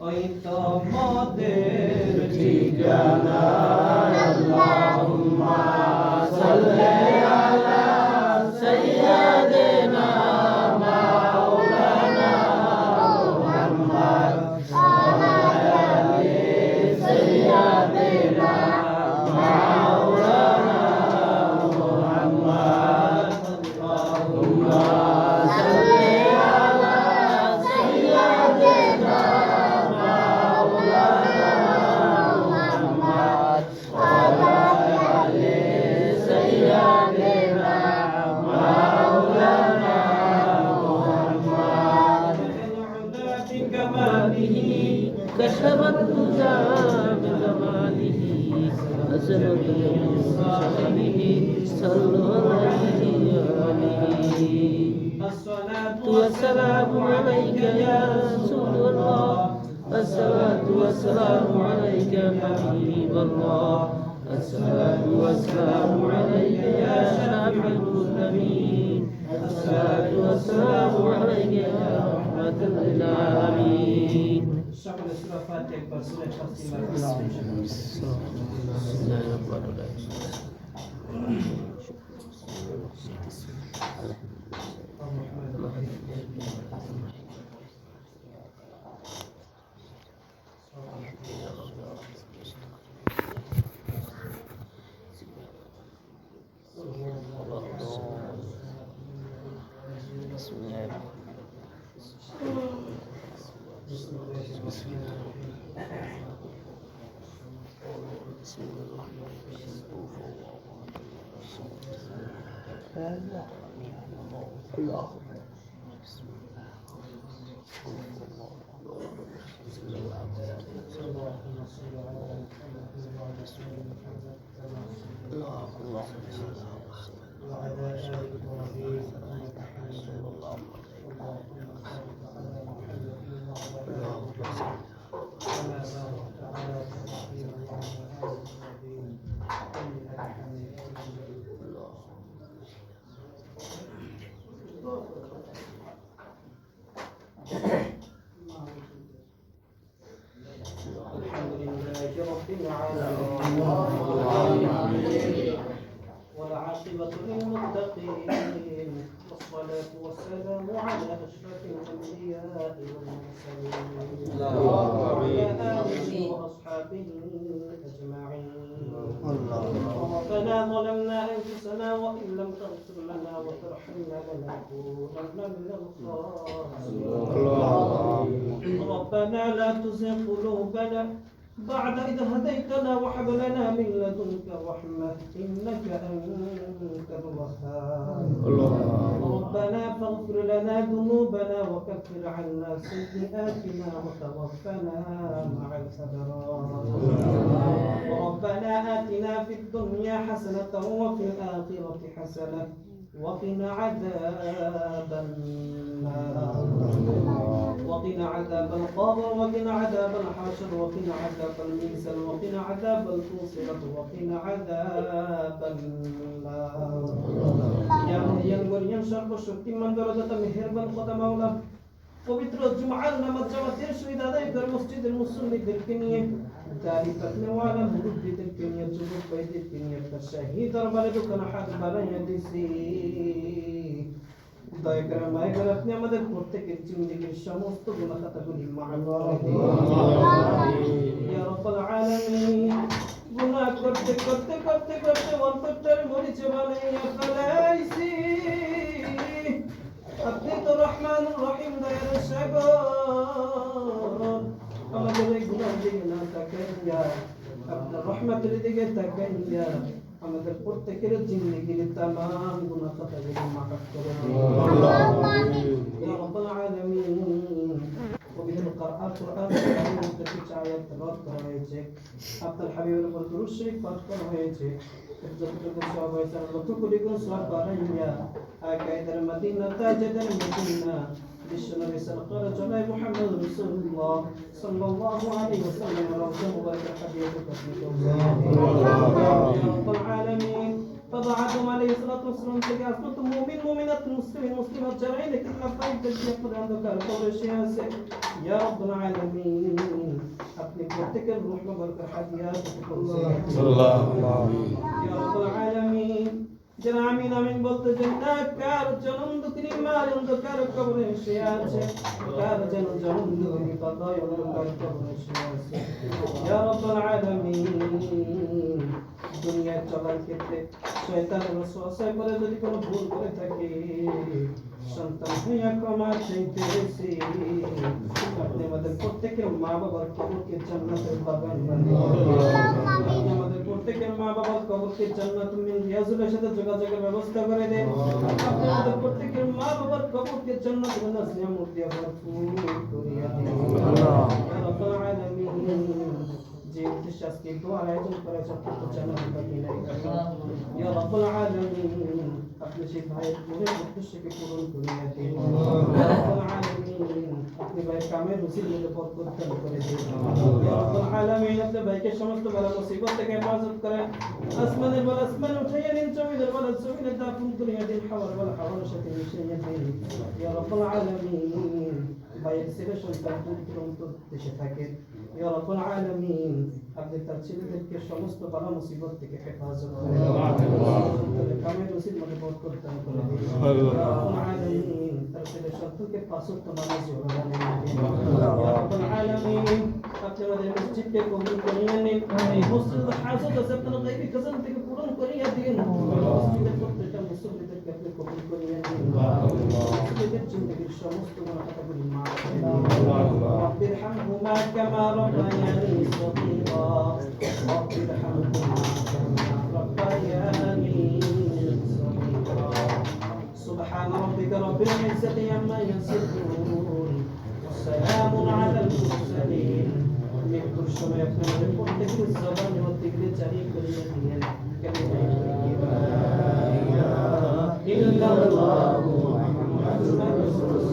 ওই তোমাদের ঠিকানা আল্লাহুম্মা সাল্লি আলা সাইয়্যিদিনা মাওলানা মুহাম্মদ ওয়া আলি সাইয়্যিদিনা মাওলানা মুহাম্মদ আল্লাহুম্মা সাল্লি আলা সাইয়্যিদিনা كشفت الهدى بجماله أسرت بشرفه صلوا عليه الصلاة والسلام عليك يا رسول الله الصلاة والسلام عليك يا حبيب الله الصلاة والسلام عليك يا شافع المسلمين الصلاة والسلام عليك يا رحمة للعالمين সকল সূরা ফাতিহা একবার সূরা ফাতিহা والعاقبة للمتقين والصلاة والسلام على أشرف الأنبياء والمرسلين وعلى آله وأصحابه أجمعين ربنا ظلمنا أنفسنا وإن لم تغفر لنا وترحمنا لنكونن من الخاسرين ربنا لا تزغ قلوبنا بعد إذ هديتنا وهب لنا من لدنك رحمة إنك أنت الوهاب ربنا فاغفر لنا ذنوبنا وكفر عنا سيئاتنا وتوفنا مع الأبرار ربنا آتنا في الدنيا حسنة وفي الآخرة حسنة وقنا عذاب النار وقنا عذاب القبر وقنا عذاب الحشر وقنا عذاب الميزان وقنا عذاب الفصلة وقنا عذاب النار يا مهيان গরিয়ান সর্বশক্তিমান দরজাতে মেহেরবান খোদা মাওলা পবিত্র জুমার নামাজ জামাতের সহিত আদায় করে মসজিদের মুসল্লিদেরকে নিয়ে দাড়ি কাটনেওয়ালা মুরব্বিদেরকে নিয়ে যুবক ভাইদেরকে নিয়ে তার শাহী দরবারে দোকান হাত বাড়াইয়া দিছি দয়া করে মায় করে আপনি আমাদের প্রত্যেকের জিন্দেগীর সমস্ত গুনাহ খাতাগুলি মাফ করে দিন ইয়া রাব্বাল আলামিন গুনাহ করতে করতে করতে করতে অন্তরটারে মরিচে বানাইয়া ফেলাইছি আপনি তো রহমানুর রহিম দয়ার সাগর আমাদের এই গুনাহ দিকে না তাকাইয়া আপনার রহমতের দিকে তাকাইয়া আমাদের প্রত্যেকের জিন্দেগীর तमाम গুনাহ খাতাগুলি মাফ করে দিন ইয়া রাব্বাল আলামিন পবিত্র কোরআনের মধ্যে কিছু আয়াত তেলাওয়াত করা হয়েছে আপনার হাবিবের উপর দুরূদ শরীফ পাঠ করা হয়েছে যতটুকু সওয়াব হয়েছে লক্ষ কোটি গুণ সওয়াব বাড়াইয়া আকাইদার মদিনা তাজদার মদিনা বিশ্বনবী সাল্লাল্লাহু আলাইহি মুহাম্মদ রাসূলুল্লাহ সাল্লাল্লাহু আলাইহি ওয়াসাল্লাম রওজা মুবারক হাদিয়াত তাসমিত ইয়া রাব্বাল আলামিন فبعدهم عليه الصلاة والسلام থেকে আসলো তো মুমিন মুমিনাত মুসলিম মুসলিমাত যারাই লেকিন লাফাই তাকিয়া করে অন্ধকার কবরে শুয়ে আছে ইয়া রাব্বুল আলামিন আপনি প্রত্যেকের রূহ মুবারক হাদিয়া সাল্লাল্লাহু ইয়া রাব্বুল আলামিন যারা আমিন আমিন বলতে জান্নাত কার জনম দুঃখিনী মার অন্ধকার কবরে শুয়ে আছে কার জনম দুঃখিনী কদয় অন্ধকার কবরে শুয়ে আছে ইয়া রাব্বুল আলামিন দুনিয়ায় চলার ক্ষেত্রে শয়তানের ওয়াসওয়াসায় পড়ে যদি কোনো ভুল করে থাকে সন্তান হইয়া ক্ষমা চাইতেছি আপনি আমাদের প্রত্যেকের মা বাবার কবরকে জান্নাতের বাগান বানিয়ে আপনি আমাদের প্রত্যেকের মা বাবার কবরকে জান্নাতুল মিন রিয়াজুলের সাথে যোগাযোগের ব্যবস্থা করে দেন আপনি আমাদের প্রত্যেকের মা বাবার কবরকে জান্নাতুল নাসিয়া মুর্দিয়া ভরপুর করিয়া দিন আল্লাহ ইয়া রাব্বুল আলামিন যে উদ্দেশ্যে আজকে দোয়ার আয়োজন করেছে প্রত্যেক জান্নাতুল বাগিয়ে ইয়া রাব্বুল আলামিন আপনি সেই ভাইয়ের পুরো উদ্দেশ্যকে পূরণ করিয়া দিন ইয়া রাব্বুল আলামিন আপনি ভাইয়ের কামের রুজির মধ্যে বরকত দান করে দিন ইয়া রাব্বুল আলামিন আপনি ভাইকে সমস্ত বালা মুসিবত থেকে হেফাজত করেন আসমানের বলা আসমান উঠাইয়া দিন জমিনের বলা জমিনে দাফন করিয়া দিন হাওয়ার বলা হাওয়ার সাথে মিশিয়ে দিন ইয়া রাব্বুল আলামিন ভাইয়ের ছেলে সন্তান পুত্র দেশে থাকে ইয়া রাব্বুল আলামিন আপনি তার ছেলেদেরকে সমস্ত বালা মুসিবত থেকে হেফাজত করেন কামের রুজির মধ্যে বরকত দান করে দিন ইয়া রাব্বুল আলামিন তার ছেলে সন্তানকে পাঁচ ওয়াক্ত নামাজ বানায় দিন ইয়া রাব্বুল আলামিন আপনি আমাদের মসজিদকে কবুল করিয়া নিন এই মসজিদের হাজত আছে আপনার গায়বী খাজানা থেকে পূরণ করিয়া দিন মসজিদের প্রত্যেকটা মুসল্লিদেরকে আপনি কবুল করিয়া নিন মসজিদের জিন্দেগীর সমস্ত গুনাহগুলি মাফ করে দিন রব্বিরহামহুমা কামা রাব্বায়ানি সগীরা রব্বিরহামহুমা কামা রাব্বায়ানি সগীরা সুবহান রাব্বিকা রাব্বিল ইজ্জাতি আম্মা ইয়াসিফুন والسلام على المرسلين মৃত্যুর সময় আপনি আমাদের প্রত্যেকের জবান ও দিলে জারি করিয়ে দিয়েন কালিমা ইল্লাল্লাহু মুহাম্মাদুর রাসূলুল্লাহ